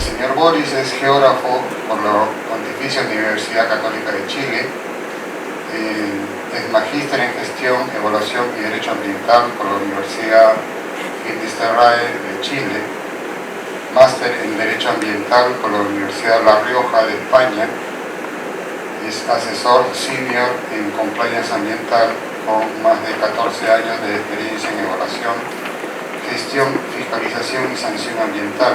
señor Boris es geógrafo por la Pontificia Universidad Católica de Chile, es magíster en gestión, evaluación y derecho ambiental por la Universidad Finis-Terrae de Chile, máster en derecho ambiental por la Universidad La Rioja de España, es asesor senior en compliance ambiental con más de 14 años de experiencia en evaluación, gestión, fiscalización y sanción ambiental.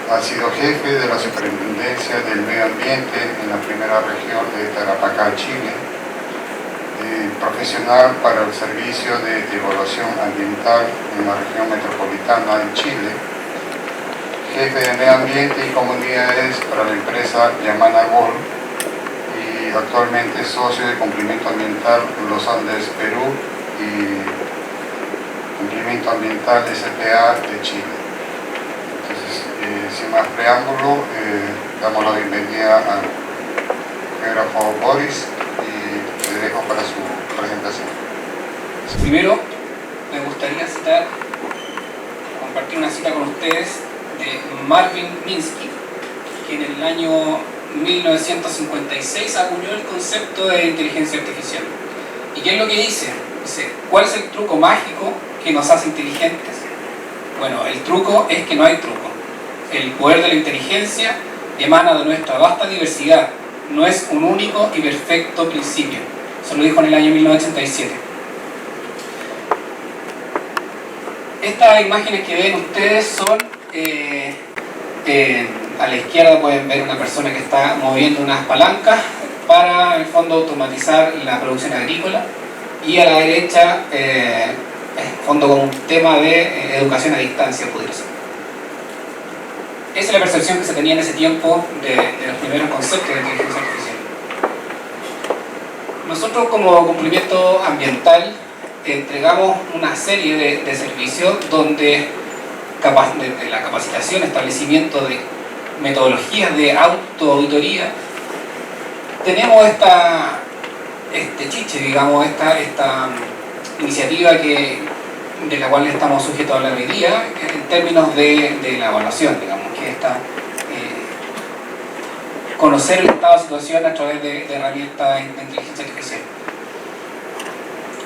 Ha sido jefe de la Superintendencia del Medio Ambiente en la primera región de Tarapacá, Chile, profesional para el Servicio de Evaluación Ambiental en la región metropolitana de Chile, jefe de Medio Ambiente y Comunidades para la empresa Yamana Gold y actualmente socio de Cumplimiento Ambiental Los Andes, Perú y Cumplimiento Ambiental SPA de Chile. Sin más preámbulo, damos la bienvenida al geógrafo Boris y le dejo para su presentación. Primero, me gustaría compartir una cita con ustedes de Marvin Minsky, que en el año 1956 acuñó el concepto de inteligencia artificial. ¿Y qué es lo que dice? Dice, ¿cuál es el truco mágico que nos hace inteligentes? Bueno, el truco es que no hay truco. El poder de la inteligencia emana de nuestra vasta diversidad, no es un único y perfecto principio. Eso lo dijo en el año 1987. Estas imágenes que ven ustedes son, a la izquierda pueden ver una persona que está moviendo unas palancas para, en el fondo, automatizar la producción agrícola, y a la derecha, en el fondo, como un tema de educación a distancia, podría ser. Esa es la percepción que se tenía en ese tiempo de los primeros conceptos de inteligencia artificial. Nosotros, como cumplimiento ambiental, entregamos una serie de servicios donde de la capacitación, establecimiento de metodologías de autoauditoría, tenemos este chiche, digamos, esta iniciativa de la cual estamos sujetos a hablar hoy día, en términos de la evaluación, digamos, que está conocer el estado de situación a través de herramientas de inteligencia artificial.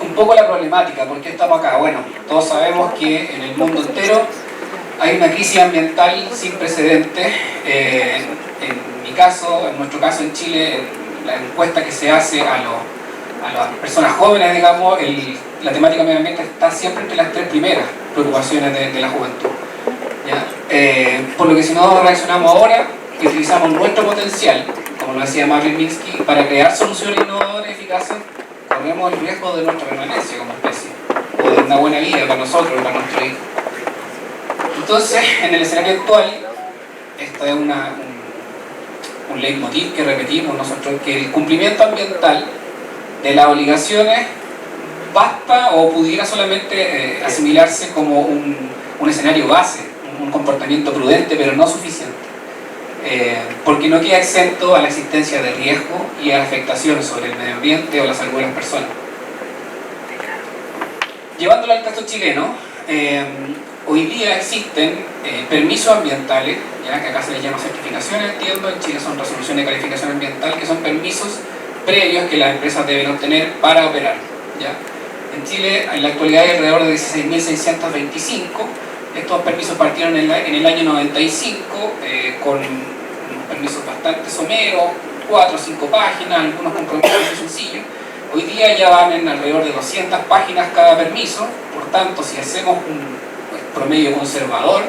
Un poco la problemática, ¿por qué estamos acá? Bueno, todos sabemos que en el mundo entero hay una crisis ambiental sin precedentes. En nuestro caso en Chile, en la encuesta que se hace a las personas jóvenes, digamos, la temática medio ambiente está siempre entre las tres primeras preocupaciones de la juventud. Por lo que si no reaccionamos ahora y utilizamos nuestro potencial, como lo decía Marvin Minsky, para crear soluciones innovadoras y eficaces, corremos el riesgo de nuestra permanencia como especie, o de una buena vida para nosotros y para nuestro hijo. Entonces, en el escenario actual, esto es un leitmotiv que repetimos nosotros, que el cumplimiento ambiental de las obligaciones basta o pudiera solamente asimilarse como un escenario base, un comportamiento prudente, pero no suficiente, porque no queda exento a la existencia de riesgo y a afectaciones sobre el medio ambiente o la salud de las personas. Llevándolo al caso chileno, hoy día existen permisos ambientales, ya que acá se les llama certificaciones, entiendo, en Chile son resoluciones de calificación ambiental, que son permisos previos que las empresas deben obtener para operar. ¿Ya? En Chile, en la actualidad, hay alrededor de 16.625. Estos permisos partieron en el año 95 con unos permisos bastante someros, 4 o 5 páginas, algunos compromisos muy sencillos. Hoy día ya van en alrededor de 200 páginas cada permiso. Por tanto, si hacemos un promedio conservador,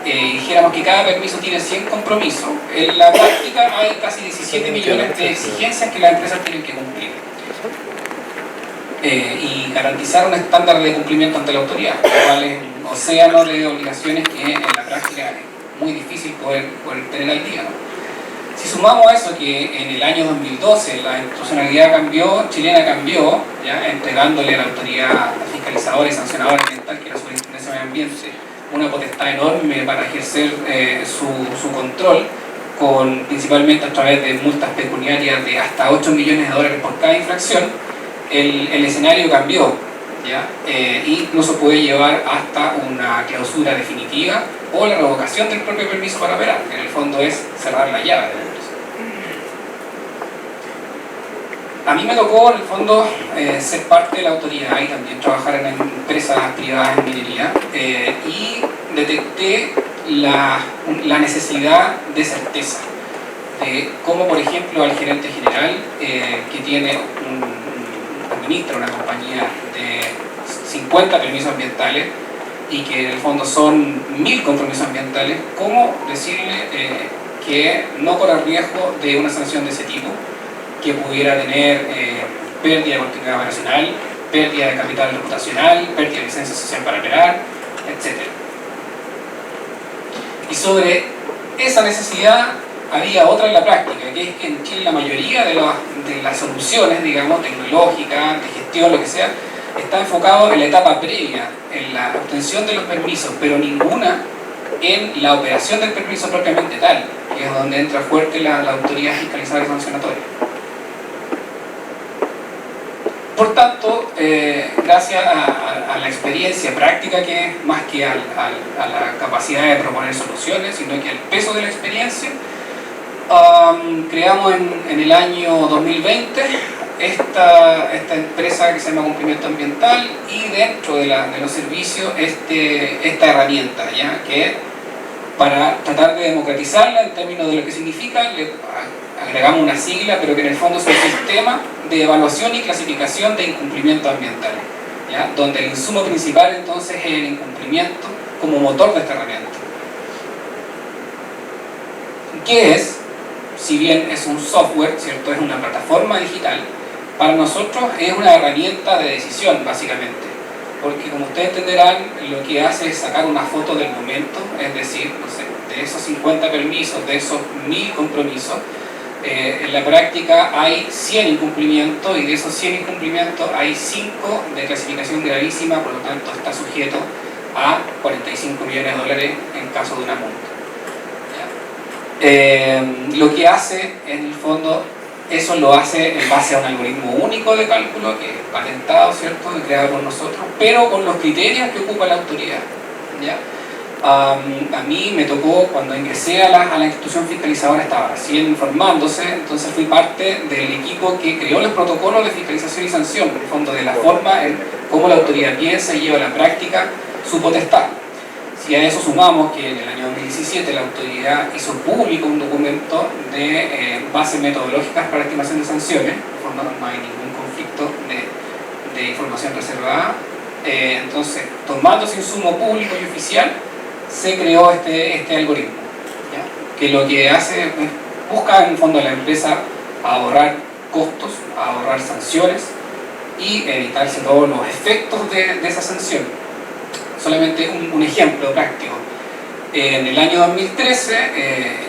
dijéramos que cada permiso tiene 100 compromisos, en la práctica hay casi 17 millones de exigencias que las empresas tienen que cumplir. Y garantizar un estándar de cumplimiento ante la autoridad, lo cual es un océano de obligaciones que en la práctica es muy difícil poder tener al día, ¿no? Si sumamos a eso que en el año 2012 la institucionalidad chilena cambió, ¿ya? Entregándole a la autoridad fiscalizadora y sancionadora ambiental, que era la Superintendencia de Medio Ambiente, una potestad enorme para ejercer su control, principalmente a través de multas pecuniarias de hasta 8 millones de dólares por cada infracción. El escenario cambió, ¿ya? Incluso puede llevar hasta una clausura definitiva o la revocación del propio permiso para operar, que en el fondo es cerrar la llave de la empresa. A mí me tocó, en el fondo, ser parte de la autoridad y también trabajar en empresas privadas en minería, y detecté la necesidad de certeza. Como, por ejemplo, al gerente general, que tiene administra una compañía de 50 permisos ambientales y que en el fondo son 1000 compromisos ambientales, ¿cómo decirle que no corra riesgo de una sanción de ese tipo, que pudiera tener pérdida de continuidad operacional, pérdida de capital reputacional, pérdida de licencia social para operar, etc.? Y sobre esa necesidad había otra en la práctica, que es que en Chile la mayoría de las soluciones, digamos, tecnológicas, de gestión, lo que sea, está enfocado en la etapa previa, en la obtención de los permisos, pero ninguna en la operación del permiso propiamente tal, que es donde entra fuerte la autoridad fiscalizadora y sancionatoria. Por tanto, gracias a la experiencia práctica, que más que a la capacidad de proponer soluciones, sino que al peso de la experiencia, creamos en el año 2020 esta empresa que se llama Cumplimiento Ambiental, y dentro de los servicios esta herramienta, ¿ya? Que para tratar de democratizarla en términos de lo que significa, le agregamos una sigla, pero que en el fondo es un sistema de evaluación y clasificación de incumplimientos ambientales, ¿ya? Donde el insumo principal entonces es el incumplimiento como motor de esta herramienta. ¿Qué es? Si bien es un software, ¿cierto? Es una plataforma digital, para nosotros es una herramienta de decisión, básicamente. Porque, como ustedes entenderán, lo que hace es sacar una foto del momento, es decir, no sé, de esos 50 permisos, de esos 1000 compromisos, en la práctica hay 100 incumplimientos, y de esos 100 incumplimientos hay 5 de clasificación gravísima, por lo tanto está sujeto a 45 millones de dólares en caso de una multa. Lo que hace, en el fondo, eso lo hace en base a un algoritmo único de cálculo que es patentado, ¿cierto?, y creado por nosotros, pero con los criterios que ocupa la autoridad, ¿ya? A mí me tocó, cuando ingresé a la institución fiscalizadora, estaba recién formándose, entonces fui parte del equipo que creó los protocolos de fiscalización y sanción, en el fondo, de la forma en cómo la autoridad piensa y lleva a la práctica su potestad. Si a eso sumamos que en el año 2017 la autoridad hizo público un documento de bases metodológicas para estimación de sanciones, en el fondo no hay ningún conflicto de información reservada, entonces, tomando ese insumo público y oficial, se creó este algoritmo, ¿ya? Que lo que hace es busca, en el fondo, a la empresa ahorrar costos, ahorrar sanciones y evitarse todos los efectos de esa sanción. Solamente un ejemplo práctico. En el año 2013,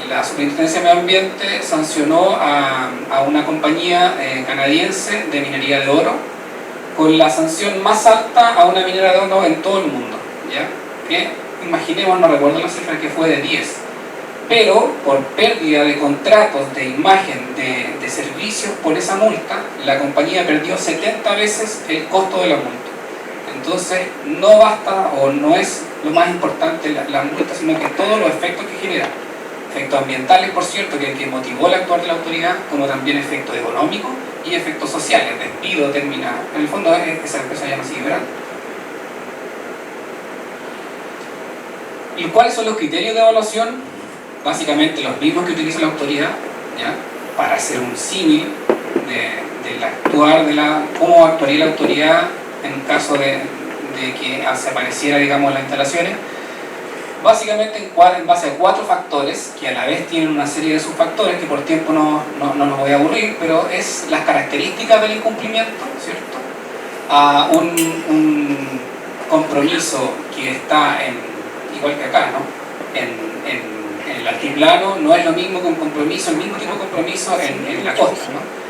la Superintendencia de Medio Ambiente sancionó a una compañía canadiense de minería de oro con la sanción más alta a una minera de oro en todo el mundo, ¿ya? Que, imaginemos, no recuerdo la cifra, que fue de 10, pero por pérdida de contratos de imagen de servicios por esa multa, la compañía perdió 70 veces el costo de la multa. Entonces, no basta, o no es lo más importante la multa, sino que todos los efectos que genera. Efectos ambientales, por cierto, que motivó el actuar de la autoridad, como también efectos económicos y efectos sociales, despido, terminado. En el fondo, esa empresa ya no sigue operando. ¿Y cuáles son los criterios de evaluación? Básicamente los mismos que utiliza la autoridad, ¿ya? Para hacer un símil cómo actuaría la autoridad en caso de que se apareciera, digamos, las instalaciones. Básicamente en base a 4 factores, que a la vez tienen una serie de subfactores que por tiempo no los voy a aburrir, pero es las características del incumplimiento, ¿cierto? A un compromiso que está igual que acá, ¿no? En el altiplano no es lo mismo que un compromiso, el mismo tipo de compromiso en la costa, ¿no?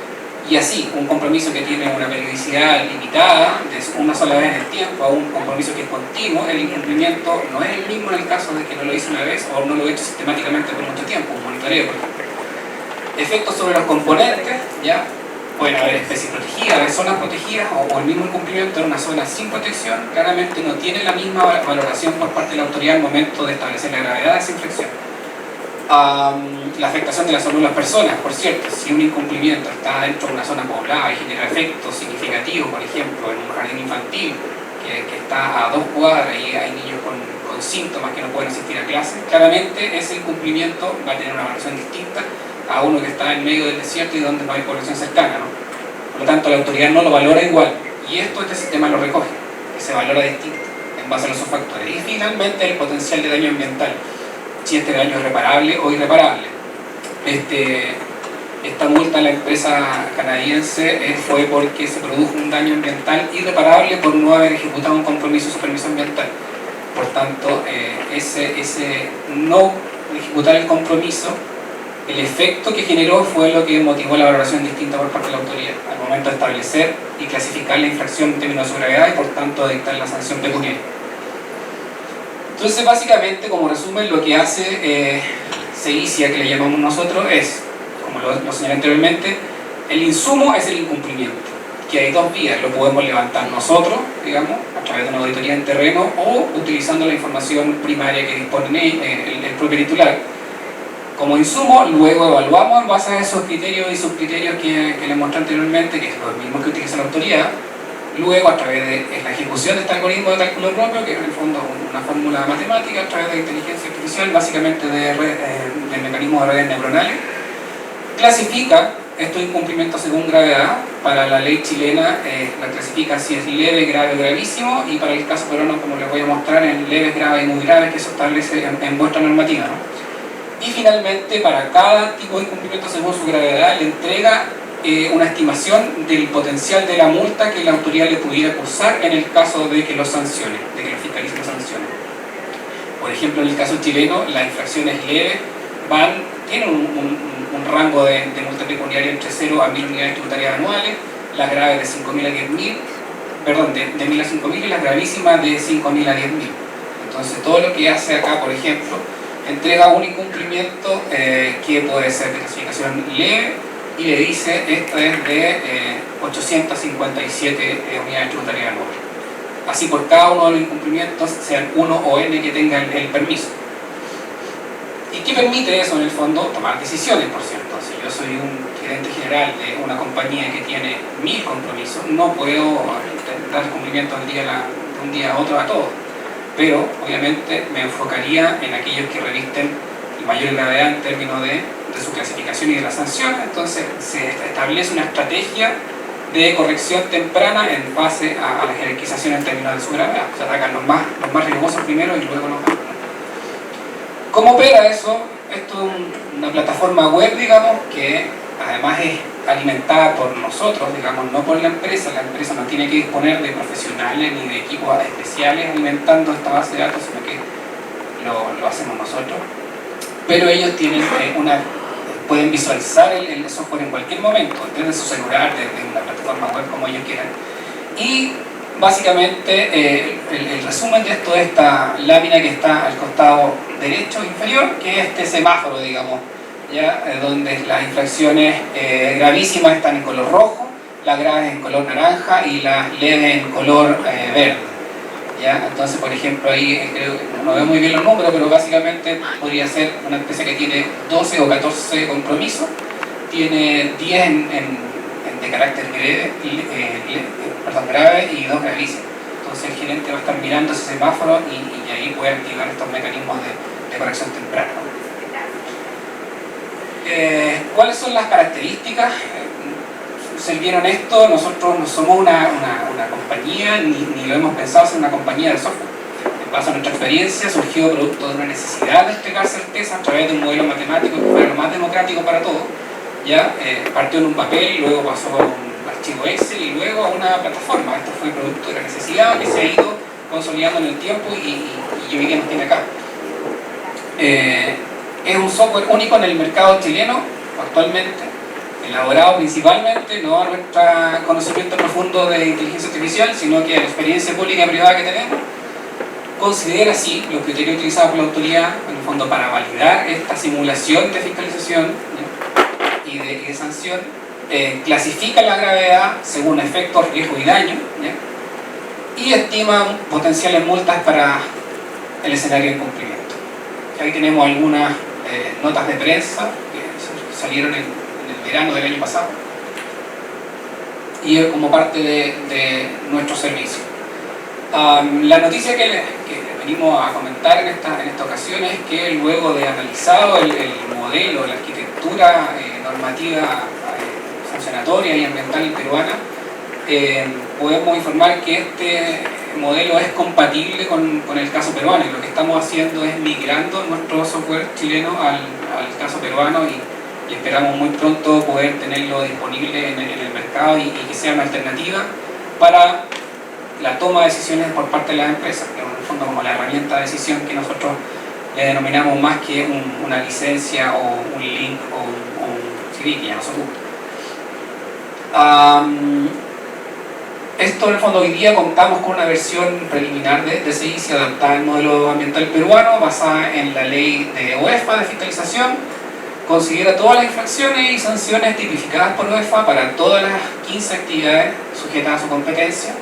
Y así, un compromiso que tiene una periodicidad limitada, de una sola vez en el tiempo, a un compromiso que es continuo, el incumplimiento no es el mismo en el caso de que no lo hice una vez o no lo he hecho sistemáticamente por mucho tiempo, un monitoreo, por ejemplo. Efectos sobre los componentes, ¿ya? pueden haber especies protegidas, haber zonas protegidas o el mismo incumplimiento en una zona sin protección, claramente no tiene la misma valoración por parte de la autoridad al momento de establecer la gravedad de esa infracción. La afectación de la salud de las personas, por cierto, si un incumplimiento está dentro de una zona poblada y genera efectos significativos, por ejemplo, en un jardín infantil que está a 2 cuadras y hay niños con síntomas que no pueden asistir a clase, claramente ese incumplimiento va a tener una valoración distinta a uno que está en medio del desierto y donde no hay población cercana, ¿no? Por lo tanto, la autoridad no lo valora igual, y este sistema lo recoge, que se valora distinto en base a los factores. Y finalmente, el potencial de daño ambiental, si este daño es reparable o irreparable. Esta multa a la empresa canadiense fue porque se produjo un daño ambiental irreparable por no haber ejecutado un compromiso de supervisión ambiental. Por tanto, ese no ejecutar el compromiso, el efecto que generó fue lo que motivó la valoración distinta por parte de la autoridad al momento de establecer y clasificar la infracción en términos de su gravedad y por tanto de dictar la sanción pecuniaria. Entonces, básicamente, como resumen, lo que hace Ceicia, que le llamamos nosotros, es, como lo señalé anteriormente, el insumo es el incumplimiento, que hay dos vías: lo podemos levantar nosotros, digamos, a través de una auditoría en terreno o utilizando la información primaria que dispone el propio titular como insumo. Luego evaluamos en base a esos criterios y subcriterios que les mostré anteriormente, que es lo mismo que utiliza la autoridad. Luego, a través de la ejecución de este algoritmo de cálculo propio, que es en el fondo una fórmula matemática a través de inteligencia artificial, básicamente de mecanismos de redes neuronales, clasifica estos incumplimientos según gravedad. Para la ley chilena la clasifica si es leve, grave o gravísimo, y para el caso peruano, como les voy a mostrar, en leves, graves y muy graves, que eso establece en vuestra normativa, ¿no? Y finalmente, para cada tipo de incumplimiento según su gravedad, le entrega una estimación del potencial de la multa que la autoridad le pudiera cursar en el caso de que lo sancione, de que lo fiscalice y lo sancione. Por ejemplo, en el caso chileno, las infracciones leves tienen un rango de multa pecuniaria entre 0 a 1000 unidades tributarias anuales, las graves de 5.000 a 10.000, perdón, de 1.000 a 5.000, y las gravísimas de 5.000 a 10.000. Entonces, todo lo que hace acá, por ejemplo, entrega un incumplimiento que puede ser de clasificación leve y le dice: esto es de 857 unidades tributarias anuales. Así por cada uno de los incumplimientos, sean 1 o n que tenga el permiso. ¿Y qué permite eso en el fondo? Tomar decisiones, por cierto. Si yo soy un gerente general de una compañía que tiene 1000 compromisos, no puedo dar cumplimiento de un día a otro a todos. Pero obviamente me enfocaría en aquellos que revisten mayor gravedad en términos de su clasificación y de la sanción. Entonces se establece una estrategia de corrección temprana en base a la jerarquización en términos de su gravedad. Se atacan los más riesgosos primero y luego los más. ¿Cómo opera eso? Esto es una plataforma web, digamos, que además es alimentada por nosotros, digamos, no por la empresa. La empresa no tiene que disponer de profesionales ni de equipos especiales alimentando esta base de datos, sino que lo hacemos nosotros. Pero ellos tienen pueden visualizar el software en cualquier momento, desde su celular, desde una plataforma web, como ellos quieran. Y básicamente el resumen de esto es esta lámina que está al costado derecho inferior, que es este semáforo, digamos, ¿ya? Donde las infracciones gravísimas están en color rojo, las graves en color naranja y las leves en color verde, ¿ya? Entonces, por ejemplo, ahí creo que no veo muy bien los números, pero básicamente podría ser una empresa que tiene 12 o 14 compromisos, tiene 10 de carácter grave y 2 gravísimos. Entonces el gerente va a estar mirando ese semáforo y ahí puede activar estos mecanismos de corrección temprana. ¿Cuáles son las características? Ser bien honesto, nosotros no somos una compañía, ni lo hemos pensado ser una compañía de software. En base a nuestra experiencia, surgió producto de una necesidad de entregar certeza a través de un modelo matemático que fuera lo más democrático para todos. Ya partió en un papel, luego pasó a un archivo Excel y luego a una plataforma. Esto fue producto de la necesidad que se ha ido consolidando en el tiempo y hoy día nos tiene acá. Es un software único en el mercado chileno actualmente, elaborado principalmente no a nuestro conocimiento profundo de inteligencia artificial, sino que a la experiencia pública y privada que tenemos. Considera así los criterios utilizados por la autoridad, en el fondo, para validar esta simulación de fiscalización, ¿no? y de sanción, clasifica la gravedad según efectos, riesgo y daño, ¿ya? Y estima potenciales multas para el escenario de incumplimiento. Ahí tenemos algunas notas de prensa que salieron en el verano del año pasado y como parte de nuestro servicio. La noticia que venimos a comentar en esta ocasión es que luego de analizado el modelo, la arquitectura normativa sancionatoria y ambiental peruana, podemos informar que este modelo es compatible con el caso peruano, y lo que estamos haciendo es migrando nuestro software chileno al caso peruano y esperamos muy pronto poder tenerlo disponible en el mercado y que sea una alternativa para la toma de decisiones por parte de las empresas, que en el fondo como la herramienta de decisión que nosotros le denominamos más que una licencia o un link o un CD que ya no se ocupa. Esto en el fondo hoy día contamos con una versión preliminar de CICI adaptada al modelo ambiental peruano, basada en la ley de OEFA de fiscalización. Considera todas las infracciones y sanciones tipificadas por OEFA para todas las 15 actividades sujetas a su competencia.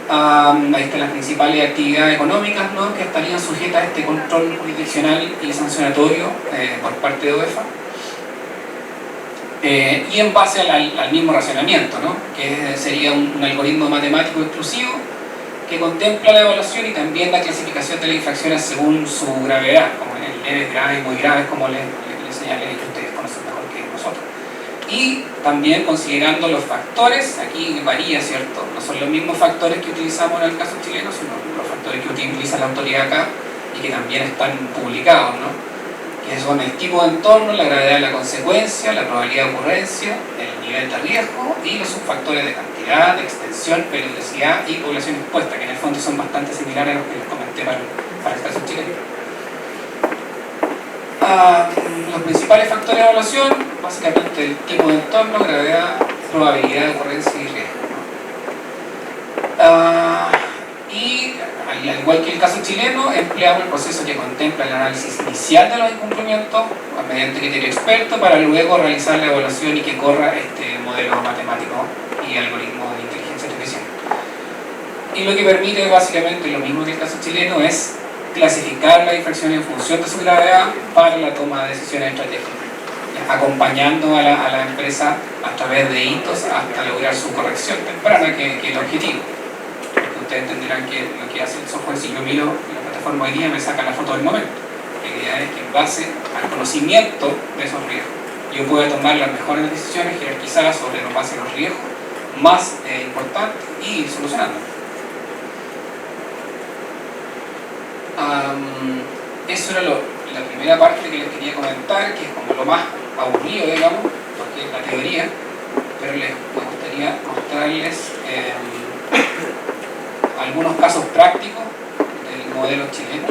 Ahí están las principales actividades económicas, ¿no?, que estarían sujetas a este control jurisdiccional y sancionatorio por parte de OEFA. Y en base al mismo racionamiento, ¿no?, que sería un algoritmo matemático exclusivo que contempla la evaluación y también la clasificación de las infracciones según su gravedad, como leves, graves, muy graves, como les señalé, que ustedes conocen mejor que nosotros. Y también considerando los factores, aquí varía, ¿cierto? No son los mismos factores que utilizamos en el caso chileno, sino los factores que utiliza la autoridad acá y que también están publicados, ¿no?, que son el tipo de entorno, la gravedad de la consecuencia, la probabilidad de ocurrencia, el nivel de riesgo y los subfactores de cantidad, de extensión, peligrosidad y población expuesta, que en el fondo son bastante similares a los que les comenté para el caso chileno. Los principales factores de evaluación, básicamente el tipo de entorno, gravedad, probabilidad de ocurrencia y riesgo. Y al igual que el caso chileno, empleamos el proceso que contempla el análisis inicial de los incumplimientos mediante criterio experto para luego realizar la evaluación y que corra este modelo matemático y algoritmo de inteligencia artificial. Y lo que permite básicamente lo mismo que el caso chileno es clasificar las infracciones en función de su gravedad para la toma de decisiones estratégicas, acompañando a la empresa a través de hitos hasta lograr su corrección temprana, que es el objetivo. Ustedes entenderán que lo que hace el software, si yo miro la plataforma hoy día, me saca la foto del momento. La idea es que en base al conocimiento de esos riesgos, yo pueda tomar las mejores decisiones jerarquizadas sobre los bases de los riesgos más importantes y ir solucionando. Eso era la primera parte que les quería comentar, que es como lo más aburrido, digamos, porque es la teoría, pero me gustaría mostrarles algunos casos prácticos del modelo chileno.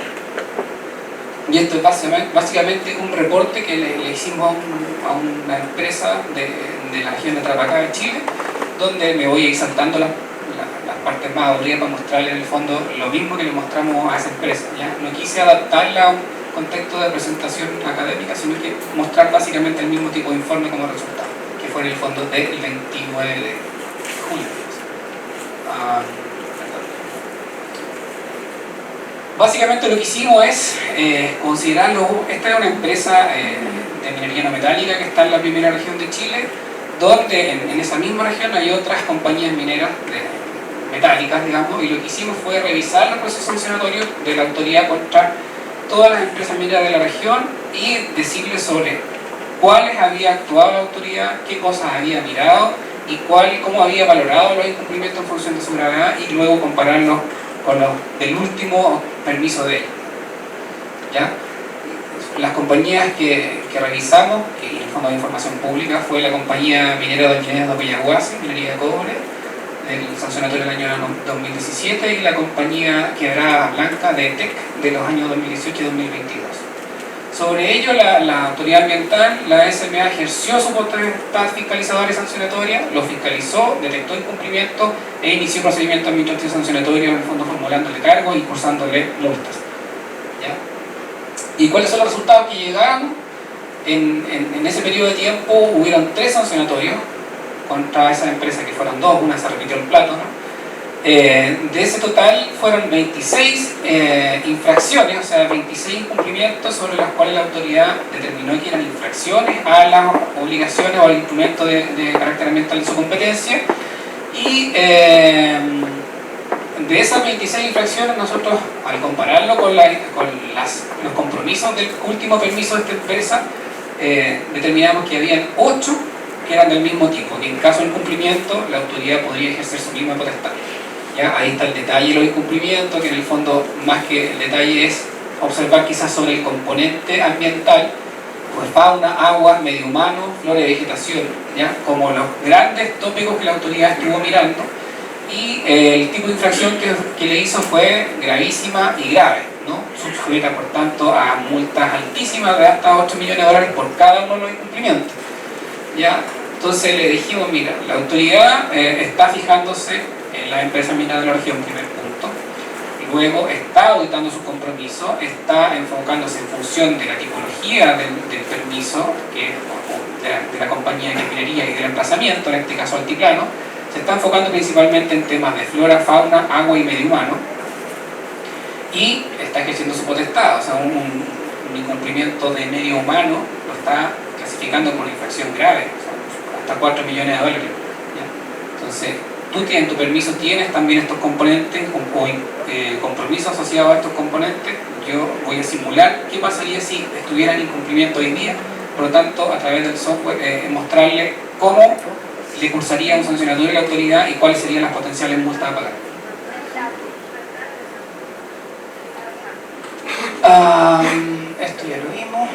Y esto es básicamente un reporte que le hicimos a una empresa de la región de Tarapacá de Chile, donde me voy a ir saltando las partes más aburridas para mostrarle en el fondo lo mismo que le mostramos a esa empresa, ¿ya? No quise adaptarla a un contexto de presentación académica, sino que mostrar básicamente el mismo tipo de informe como resultado, que fue en el fondo del 29 de julio. Básicamente lo que hicimos es considerarlo. Esta es una empresa de minería no metálica que está en la primera región de Chile, donde en esa misma región hay otras compañías mineras metálicas, digamos, y lo que hicimos fue revisar los procesos sancionatorios de la autoridad contra todas las empresas mineras de la región y decirles sobre cuáles había actuado la autoridad, qué cosas había mirado y cómo había valorado los incumplimientos en función de su gravedad, y luego compararlos con los del último permiso de ellos, ¿ya? Las compañías que revisamos, que en el fondo de información pública, fue la compañía minera de Minería de Coyahuasi, minería de cobre, del sancionatorio del año 2017, y la compañía Quebrada Blanca de ETEC de los años 2018 y 2022. Sobre ello, la autoridad ambiental, la SMA, ejerció su potestad fiscalizadora y sancionatoria, lo fiscalizó, detectó incumplimientos e inició procedimiento administrativo sancionatorio, en el fondo formulándole cargos y cursándole multas, ¿ya? ¿Y cuáles son los resultados que llegaron? En ese periodo de tiempo hubieron 3 sancionatorios contra esas empresas, que fueron 2, una se repitió el plato, ¿no? De ese total fueron 26 infracciones, o sea, 26 incumplimientos sobre los cuales la autoridad determinó que eran infracciones a las obligaciones o al instrumento de carácter ambiental de su competencia. Y de esas 26 infracciones, nosotros, al compararlo con los compromisos del último permiso de esta empresa, determinamos que habían 8 que eran del mismo tipo, que en caso de incumplimiento la autoridad podría ejercer su misma potestad. ¿Ya? Ahí está el detalle de los incumplimientos, que en el fondo más que el detalle es observar quizás sobre el componente ambiental, pues fauna, agua, medio humano, flora y vegetación, ¿ya? Como los grandes tópicos que la autoridad estuvo mirando. Y el tipo de infracción que le hizo fue gravísima y grave, ¿no? Sujeta por tanto a multas altísimas de hasta 8 millones de dólares por cada uno de los incumplimientos, ¿ya? Entonces le dijimos, mira, la autoridad está fijándose en la empresa minera de la región, primer punto. Luego está auditando su compromiso, está enfocándose en función de la tipología del permiso, de la compañía de minería y del emplazamiento, en este caso altiplano. Se está enfocando principalmente en temas de flora, fauna, agua y medio humano, y está ejerciendo su potestad, o sea, un incumplimiento de medio humano lo está clasificando como una infracción grave, o sea, hasta 4 millones de dólares. ¿Ya? Entonces, tú en tu permiso tienes también estos componentes o compromisos asociados a estos componentes. Yo voy a simular qué pasaría si estuvieran en incumplimiento hoy día, por lo tanto, a través del software, mostrarle cómo le cursaría un sancionatorio a la autoridad y cuáles serían las potenciales multas a pagar. Esto ya lo vimos.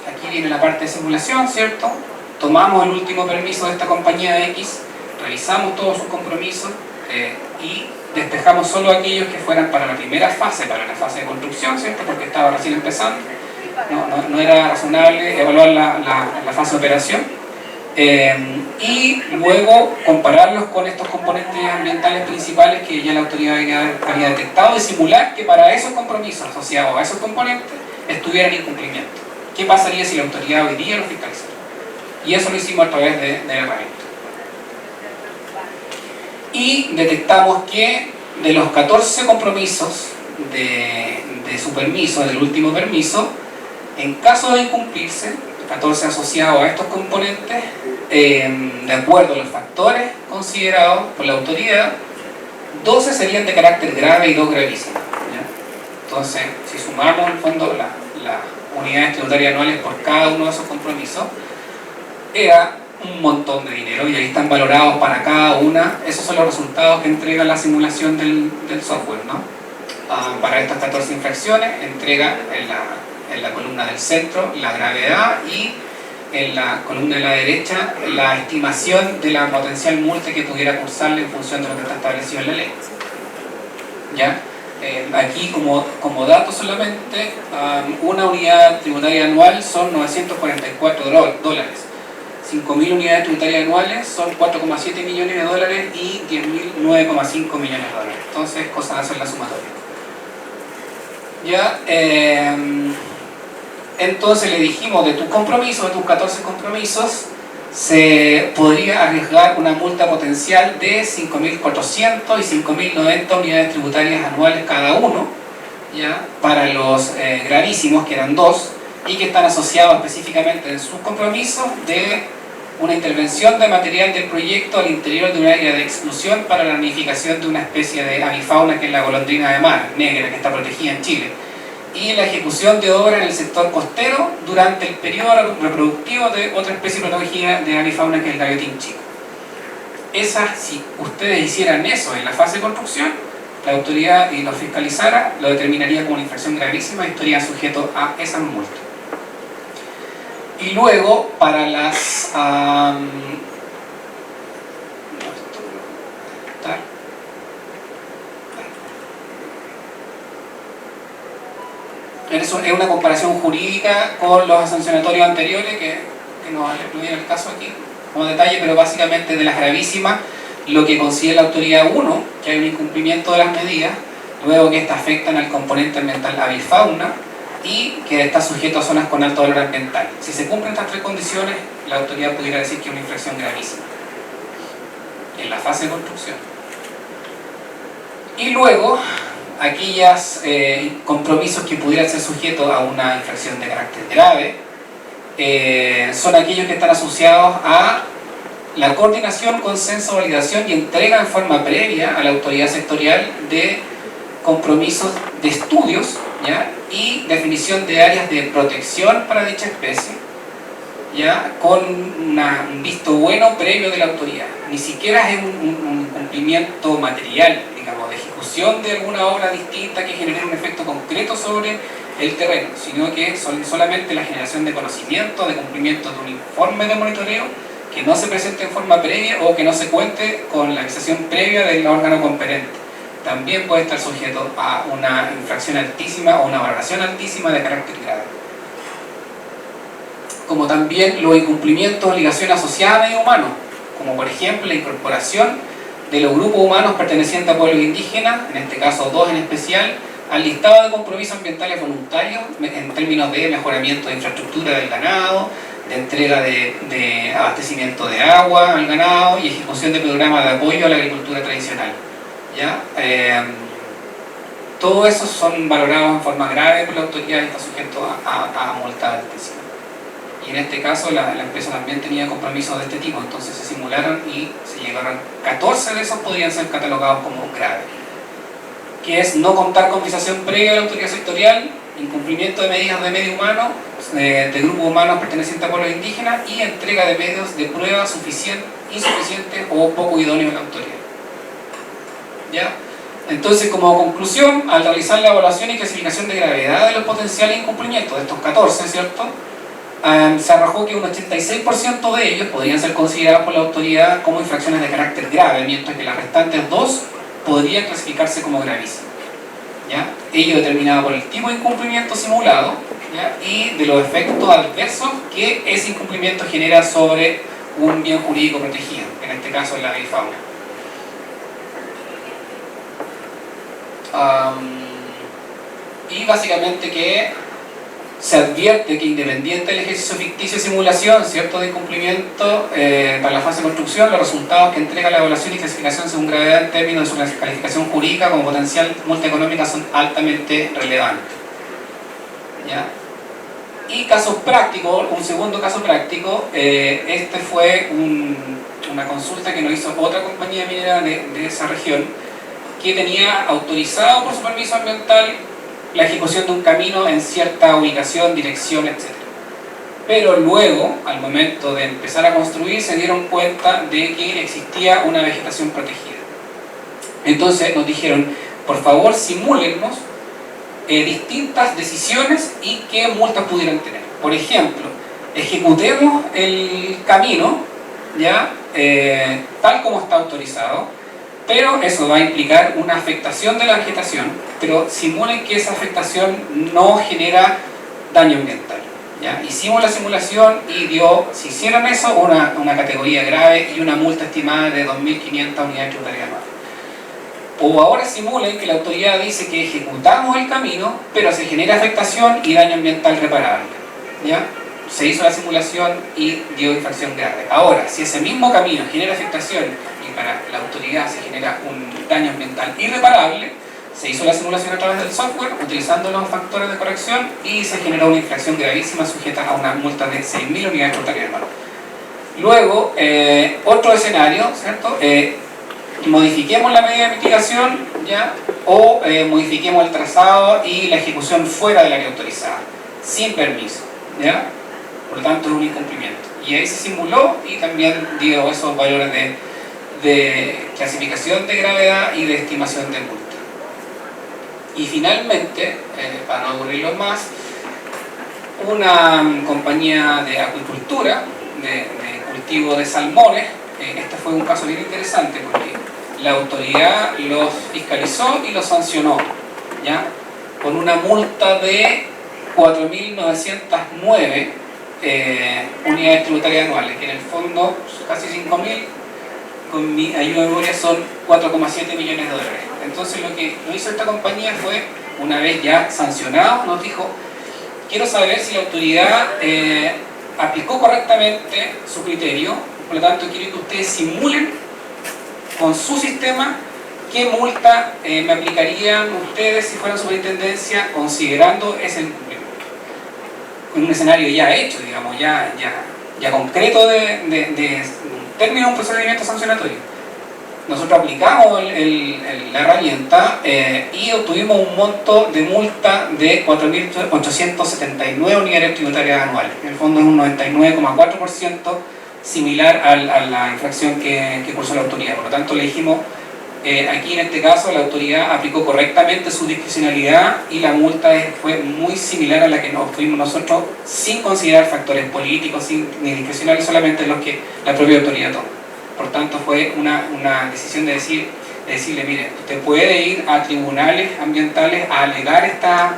Aquí viene la parte de simulación, ¿cierto? Tomamos el último permiso de esta compañía X, revisamos todos sus compromisos y despejamos solo aquellos que fueran para la primera fase, para la fase de construcción, ¿cierto? Porque estaba recién empezando. No era razonable evaluar la fase de operación. Y luego compararlos con estos componentes ambientales principales que ya la autoridad había detectado y simular que para esos compromisos asociados a esos componentes estuvieran en incumplimiento. ¿Qué pasaría si la autoridad hoy día lo fiscalizara? Y eso lo hicimos a través de la herramienta. Y detectamos que de los 14 compromisos de su permiso, del último permiso, en caso de incumplirse, 14 asociados a estos componentes, de acuerdo a los factores considerados por la autoridad, 12 serían de carácter grave y 2 gravísimos. ¿Ya? Entonces, si sumamos en el fondo las unidades tributarias anuales por cada uno de esos compromisos, era un montón de dinero y ahí están valorados para cada una. Esos son los resultados que entrega la simulación del software, ¿no? Para estas 14 infracciones entrega en la columna del centro la gravedad y en la columna de la derecha la estimación de la potencial multa que pudiera cursarle en función de lo que está establecido en la ley. ¿Ya? Aquí como dato solamente, una unidad tributaria anual son 944 dólares. 5.000 unidades tributarias anuales son 4,7 millones de dólares y 10.000, 9,5 millones de dólares. Entonces, cosas hacen la sumatoria. ¿Ya? Entonces le dijimos, de tus compromisos, de tus 14 compromisos, se podría arriesgar una multa potencial de 5.400 y 5.090 unidades tributarias anuales cada uno, ¿ya? Para los gravísimos, que eran 2, y que están asociados específicamente en sus compromisos de una intervención de material del proyecto al interior de un área de exclusión para la nidificación de una especie de avifauna que es la golondrina de mar negra, que está protegida en Chile, y la ejecución de obras en el sector costero durante el periodo reproductivo de otra especie protegida de avifauna que es el gallotín chico. Si ustedes hicieran eso en la fase de construcción, la autoridad y lo fiscalizara, lo determinaría como una infracción gravísima y estaría sujeto a esa multa. Y luego, para las es una comparación jurídica con los sancionatorios anteriores que no incluyen el caso aquí como detalle, pero básicamente de las gravísimas, lo que considera la autoridad 1, que hay un incumplimiento de las medidas, luego que estas afectan al componente ambiental avifauna, y que está sujeto a zonas con alto valor ambiental. Si se cumplen estas tres condiciones, la autoridad pudiera decir que es una infracción gravísima en la fase de construcción. Y luego, aquellos compromisos que pudieran ser sujetos a una infracción de carácter grave son aquellos que están asociados a la coordinación, consenso, validación y entrega en forma previa a la autoridad sectorial de compromisos de estudios, ¿ya? Y definición de áreas de protección para dicha especie, ¿ya? Con un visto bueno previo de la autoridad. Ni siquiera es un cumplimiento material, digamos, de ejecución de alguna obra distinta que genere un efecto concreto sobre el terreno, sino que son solamente la generación de conocimiento, de cumplimiento de un informe de monitoreo que no se presente en forma previa o que no se cuente con la avisación previa del órgano competente. También puede estar sujeto a una infracción altísima o una valoración altísima de carácter grave. Como también los incumplimientos de obligaciones asociadas a medio humano, como por ejemplo la incorporación de los grupos humanos pertenecientes a pueblos indígenas, en este caso 2 en especial, al listado de compromisos ambientales voluntarios en términos de mejoramiento de infraestructura del ganado, de entrega de abastecimiento de agua al ganado y ejecución de programas de apoyo a la agricultura tradicional, ¿ya? Todo eso son valorados en forma grave por la autoridad y está sujeto a multa altísima. Y en este caso la empresa también tenía compromisos de este tipo, entonces se simularon y se llegaron 14 de esos podrían ser catalogados como graves, que es no contar con autorización previa de la autoridad sectorial, incumplimiento de medidas de medio humano, de grupos humanos pertenecientes a pueblos indígenas y entrega de medios de prueba insuficientes o poco idóneos a la autoridad. ¿Ya? Entonces, como conclusión, al realizar la evaluación y clasificación de gravedad de los potenciales incumplimientos de estos 14, ¿cierto? Se arrojó que un 86% de ellos podrían ser considerados por la autoridad como infracciones de carácter grave, mientras que las restantes 2 podrían clasificarse como gravísimas, ¿ya? Ello determinado por el tipo de incumplimiento simulado, ¿ya? Y de los efectos adversos que ese incumplimiento genera sobre un bien jurídico protegido, en este caso la avifauna. Y básicamente que se advierte que independiente del ejercicio ficticio de simulación, ¿cierto?, de incumplimiento para la fase de construcción, los resultados que entrega la evaluación y clasificación según gravedad en términos de su calificación jurídica como potencial multa económica son altamente relevantes, ¿ya? Y casos prácticos, un segundo caso práctico, este fue una consulta que nos hizo otra compañía minera de esa región, que tenía autorizado por su permiso ambiental la ejecución de un camino en cierta ubicación, dirección, etc. Pero luego, al momento de empezar a construir, se dieron cuenta de que existía una vegetación protegida. Entonces nos dijeron, por favor simúlennos distintas decisiones y qué multas pudieran tener. Por ejemplo, ejecutemos el camino, ¿ya? Tal como está autorizado, pero eso va a implicar una afectación de la vegetación, pero simulen que esa afectación no genera daño ambiental, ¿ya? Hicimos la simulación y dio, si hicieron eso, una categoría grave y una multa estimada de 2.500 unidades tributarias anuales. O ahora simulen que la autoridad dice que ejecutamos el camino, pero se genera afectación y daño ambiental reparable, ¿ya? Se hizo la simulación y dio infracción grave. Ahora, si ese mismo camino genera afectación y para la autoridad se genera un daño ambiental irreparable, se hizo la simulación a través del software utilizando los factores de corrección y se generó una infracción gravísima sujeta a una multa de 6.000 unidades tributarias anuales. Luego, otro escenario, ¿cierto? Modifiquemos la medida de mitigación, ¿ya? O modifiquemos el trazado y la ejecución fuera del área autorizada, sin permiso, ¿ya? Por lo tanto es un incumplimiento. Y ahí se simuló y también dio esos valores de clasificación de gravedad y de estimación de multa. Y finalmente, para no aburrirlos más, una compañía de acuicultura, de cultivo de salmones, este fue un caso bien interesante porque la autoridad los fiscalizó y los sancionó, ¿ya? Con una multa de 4.909 unidades tributarias anuales, que en el fondo casi 5.000, con mi ayuda de memoria son 4,7 millones de dólares. Entonces lo que hizo esta compañía fue, una vez ya sancionado, nos dijo, quiero saber si la autoridad aplicó correctamente su criterio. Por lo tanto, quiero que ustedes simulen con su sistema qué multa me aplicarían ustedes si fueran superintendencia considerando ese incumplimiento. En un escenario ya hecho, digamos, ya concreto de término de un procedimiento sancionatorio. Nosotros aplicamos la herramienta y obtuvimos un monto de multa de 4.879 unidades tributarias anuales. En el fondo es un 99,4% similar a la infracción que cursó la autoridad. Por lo tanto, le dijimos, aquí en este caso la autoridad aplicó correctamente su discrecionalidad y la multa fue muy similar a la que nos obtuvimos nosotros, sin considerar factores políticos ni discrecionales, solamente los que la propia autoridad tomó. Por tanto, fue una decisión de decirle, mire, usted puede ir a tribunales ambientales a alegar esta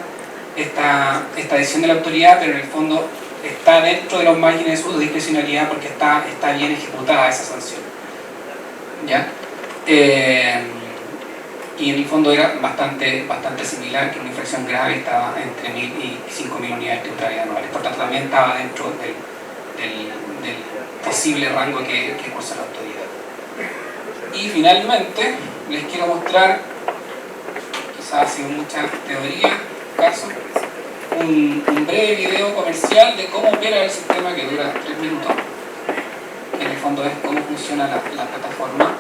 decisión de la autoridad, pero en el fondo está dentro de los márgenes de su discrecionalidad porque está bien ejecutada esa sanción. ¿Ya? Y en el fondo era bastante similar, que una infracción grave estaba entre 1.000 y 5.000 unidades tributarias anuales. Por tanto, también estaba dentro del posible rango que cursó la autoridad. Y finalmente les quiero mostrar, quizás ha sido mucha teoría, caso, un breve video comercial de cómo opera el sistema, que dura 3 minutos, que en el fondo es cómo funciona la plataforma.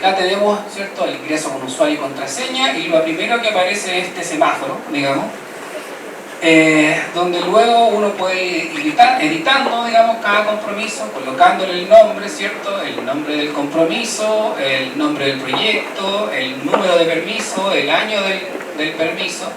Acá tenemos, ¿cierto?, el ingreso con usuario y contraseña, y lo primero que aparece es este semáforo, digamos, donde luego uno puede ir editando, digamos, cada compromiso, colocándole el nombre, ¿cierto?, el nombre del compromiso, el nombre del proyecto, el número de permiso, el año del permiso,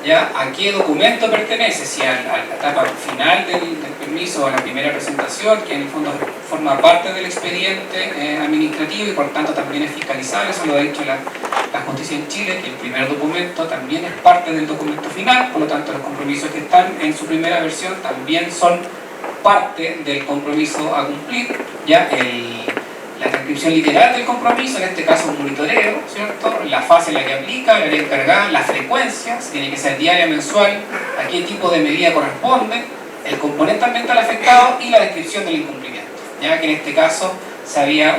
¿ya? A qué documento pertenece, si a la etapa final del permiso o a la primera presentación, que en el fondo forma parte del expediente administrativo y por tanto también es fiscalizable. Eso lo ha dicho la justicia en Chile, que el primer documento también es parte del documento final. Por lo tanto, los compromisos que están en su primera versión también son parte del compromiso a cumplir. Ya la transcripción literal del compromiso, en este caso un monitoreo, ¿cierto?, la fase en la que aplica, la área encargada, la frecuencia, si tiene que ser diaria, mensual, a qué tipo de medida corresponde, el componente ambiental afectado y la descripción del incumplimiento, ya que en este caso se había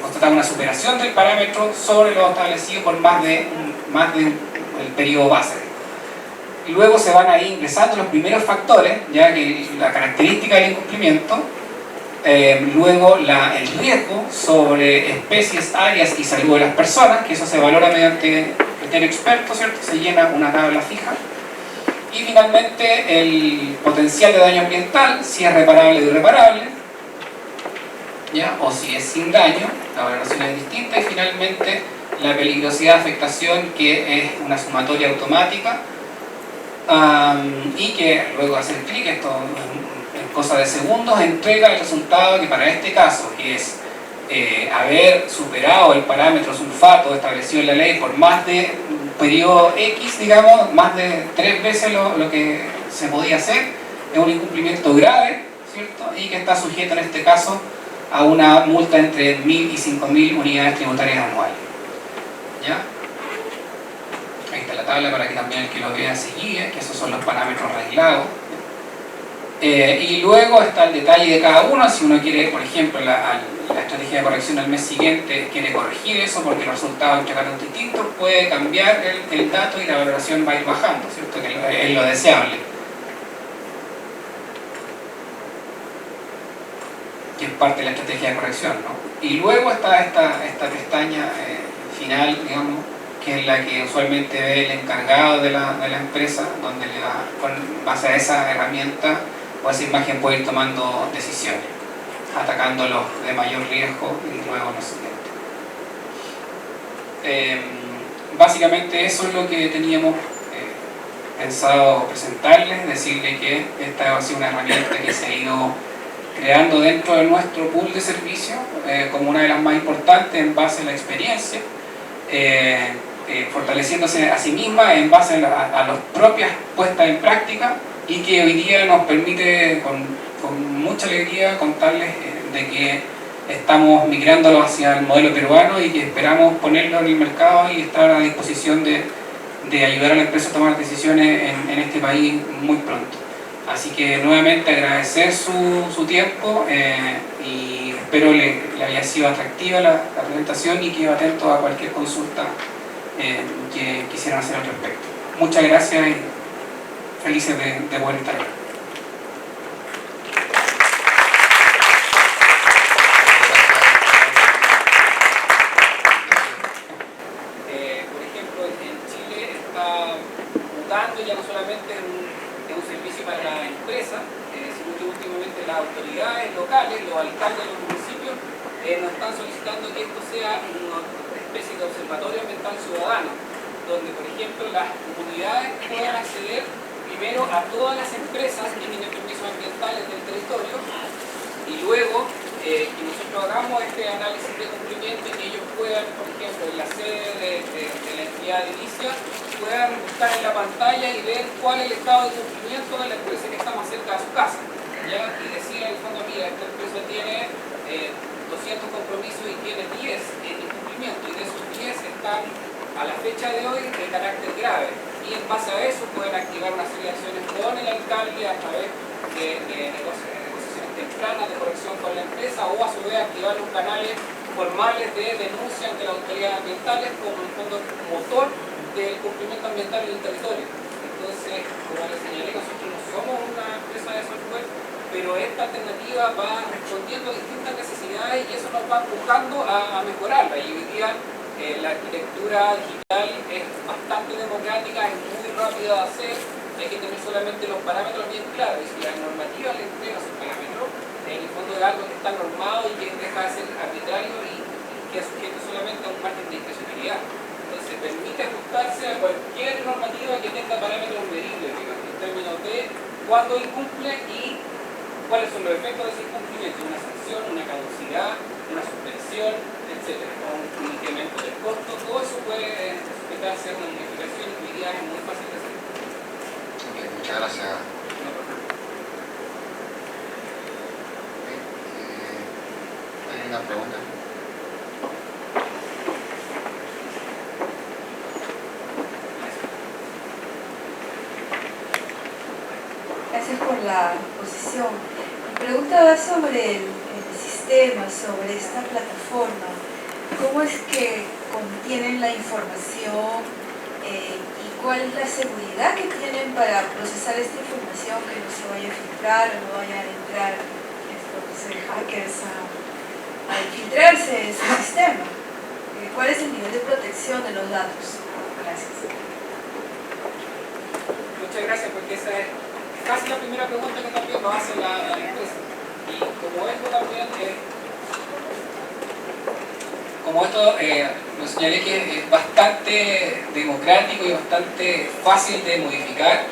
constatado una superación del parámetro sobre lo establecido por más de el periodo base. Y luego se van ahí ingresando los primeros factores, ya que la característica del incumplimiento, luego el riesgo sobre especies, áreas y salud de las personas, que eso se valora mediante criterio experto, ¿cierto? Se llena una tabla fija. Y finalmente el potencial de daño ambiental, si es reparable o irreparable, ¿ya?, o si es sin daño, la valoración es distinta. Y finalmente la peligrosidad de afectación, que es una sumatoria automática, y que luego de hacer clic, esto en cosa de segundos, entrega el resultado que para este caso, que es haber superado el parámetro sulfato establecido en la ley por más de un periodo X, digamos, más de 3 veces lo que se podía hacer, es un incumplimiento grave, ¿cierto?, y que está sujeto en este caso a una multa entre 1.000 y 5.000 unidades tributarias anuales. ¿Ya? Ahí está la tabla para que también el que lo vea se guíe, que esos son los parámetros reglados. Y luego está el detalle de cada uno. Si uno quiere, por ejemplo, la estrategia de corrección al mes siguiente, quiere corregir eso porque los resultados entregaron distintos, puede cambiar el dato y la valoración va a ir bajando, ¿cierto?, que es lo deseable, que es parte de la estrategia de corrección, ¿no? Y luego está esta pestaña final, digamos, que es la que usualmente ve el encargado de la empresa, donde le da, con base a esa herramienta o esa imagen, puede ir tomando decisiones, atacando los de mayor riesgo y luego los siguientes. Básicamente eso es lo que teníamos pensado presentarles, decirle que esta ha sido una herramienta que se ha ido creando dentro de nuestro pool de servicios como una de las más importantes en base a la experiencia, fortaleciéndose a sí misma en base a las propias puestas en práctica, y que hoy día nos permite con mucha alegría contarles de que estamos migrando hacia el modelo peruano y que esperamos ponerlo en el mercado y estar a disposición de ayudar a la empresa a tomar decisiones en este país muy pronto. Así que nuevamente agradecer su tiempo y espero le haya sido atractiva la presentación, y quedo atento a cualquier consulta que quisieran hacer al respecto. Muchas gracias y felices de poder estar aquí. Por ejemplo, en Chile está mutando ya no solamente un servicio para la empresa, sino que últimamente las autoridades locales, los alcaldes de los municipios, nos están solicitando que esto sea una especie de observatorio ambiental ciudadano, donde, por ejemplo, las comunidades puedan acceder primero a todas las empresas que tienen permisos ambientales del territorio, y luego que nosotros hagamos este análisis de cumplimiento y que ellos puedan, por ejemplo, en la sede de la entidad de inicia, puedan buscar en la pantalla y ver cuál es el estado de cumplimiento de la empresa que está más cerca de su casa, ¿ya? Y decir en el fondo, mira, esta empresa tiene 200 compromisos y tiene 10 en incumplimiento, y de esos 10 están a la fecha de hoy de carácter grave, y en base a eso pueden activar una serie de acciones con el alcalde a través de negociaciones tempranas de corrección con la empresa, o a su vez activar los canales formales de denuncia ante las autoridades ambientales como en fondo motor del cumplimiento ambiental en el territorio. Entonces, como les señalé, nosotros no somos una empresa de software, pero esta alternativa va respondiendo a distintas necesidades y eso nos va empujando a mejorarla. Y hoy día la arquitectura digital es bastante democrática, es muy rápida de hacer, hay que tener solamente los parámetros bien claros, y si la normativa le entrega sus parámetros, en el fondo es algo que está normado y que deja de ser arbitrario y que es sujeto solamente a un margen de discrecionalidad. Entonces permite ajustarse a cualquier normativa que tenga parámetros medibles, digamos, en términos de cuándo incumple y cuáles son los efectos de ese incumplimiento, una sanción, una caducidad, una suspensión, etc. O un incremento del costo, todo eso puede sujetarse a una modificación que hoy día es muy fácil de hacer. Okay, muchas gracias. ¿Hay una pregunta? Gracias por la exposición. Mi pregunta va sobre el sistema, sobre esta plataforma. ¿Cómo es que contienen la información y cuál es la seguridad que tienen para procesar esta información, que no se vaya a filtrar o no vayan a entrar hackers a infiltrarse en su sistema? ¿Cuál es el nivel de protección de los datos? Gracias. Muchas gracias, porque esa es casi la primera pregunta que también nos hace la empresa. Y como esto también lo señalé que es bastante democrático y bastante fácil de modificar,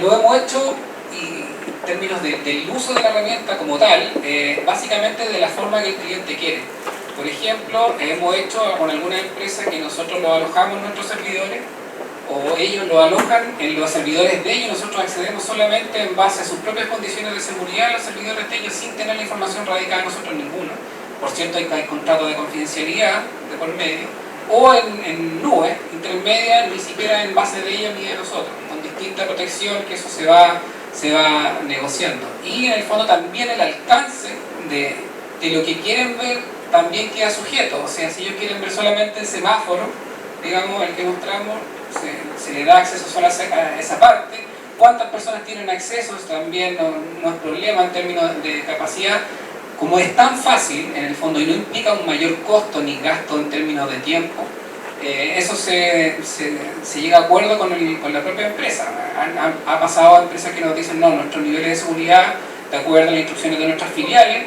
lo hemos hecho y en términos del uso de la herramienta como tal, básicamente de la forma que el cliente quiere. Por ejemplo, hemos hecho con algunas empresas que nosotros lo alojamos en nuestros servidores, o ellos lo alojan en los servidores de ellos, nosotros accedemos solamente en base a sus propias condiciones de seguridad a los servidores de ellos sin tener la información radicada nosotros ninguno. Por cierto, hay contratos de confidencialidad de por medio, o en nube intermedia, ni siquiera en base de ellos ni de nosotros, con distinta protección, que eso se va negociando. Y en el fondo también el alcance de lo que quieren ver también queda sujeto. O sea, si ellos quieren ver solamente el semáforo, digamos, el que mostramos, se le da acceso solo a esa parte. ¿Cuántas personas tienen acceso? También no es problema en términos de capacidad. Como es tan fácil, en el fondo, y no implica un mayor costo ni gasto en términos de tiempo, eso se llega a acuerdo con la propia empresa. Ha pasado a empresas que nos dicen, no, nuestros niveles de seguridad, de acuerdo a las instrucciones de nuestras filiales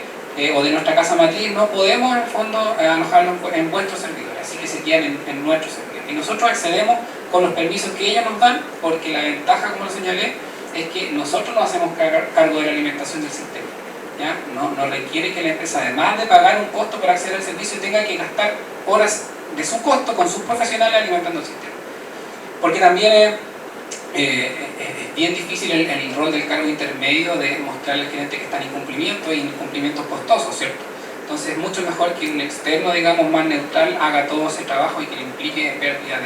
o de nuestra casa matriz, no podemos en el fondo alojarlos en vuestros servidores, así que se quedan en nuestros servidores. Y nosotros accedemos con los permisos que ellos nos dan, porque la ventaja, como lo señalé, es que nosotros nos hacemos cargo de la alimentación del sistema. ¿ya? No requiere que la empresa, además de pagar un costo por acceder al servicio, tenga que gastar horas de su costo con sus profesionales alimentando el sistema. Porque también es bien difícil el rol del cargo intermedio de mostrarle al gerente que está en incumplimiento y incumplimientos costosos, ¿cierto? Entonces es mucho mejor que un externo, digamos, más neutral haga todo ese trabajo y que le implique pérdida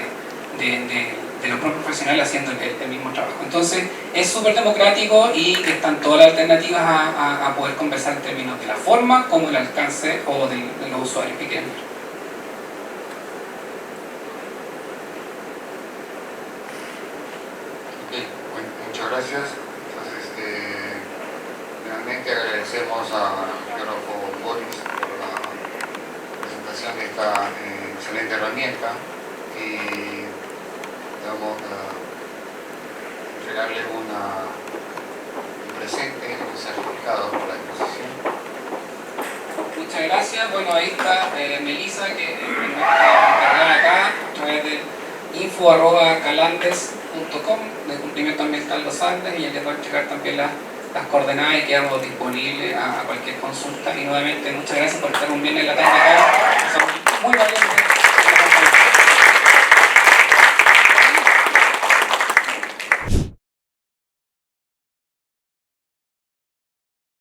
de los propios profesionales haciendo el mismo trabajo. Entonces es súper democrático y están todas las alternativas a poder conversar en términos de la forma como el alcance o de los usuarios que quieran ver. Muchas gracias. Entonces, realmente agradecemos a Geógrafo Boris por la presentación de esta excelente herramienta y vamos a entregarle un presente, un certificado por la exposición. Muchas gracias. Bueno, ahí está Melissa, que es nuestra encargada acá, a través de info@calandes.com de cumplimiento ambiental Los Andes, y ella les va a entregar también las coordenadas y quedamos disponibles a cualquier consulta. Y nuevamente muchas gracias por estar un viernes en la tarde acá. Son muy valiosas.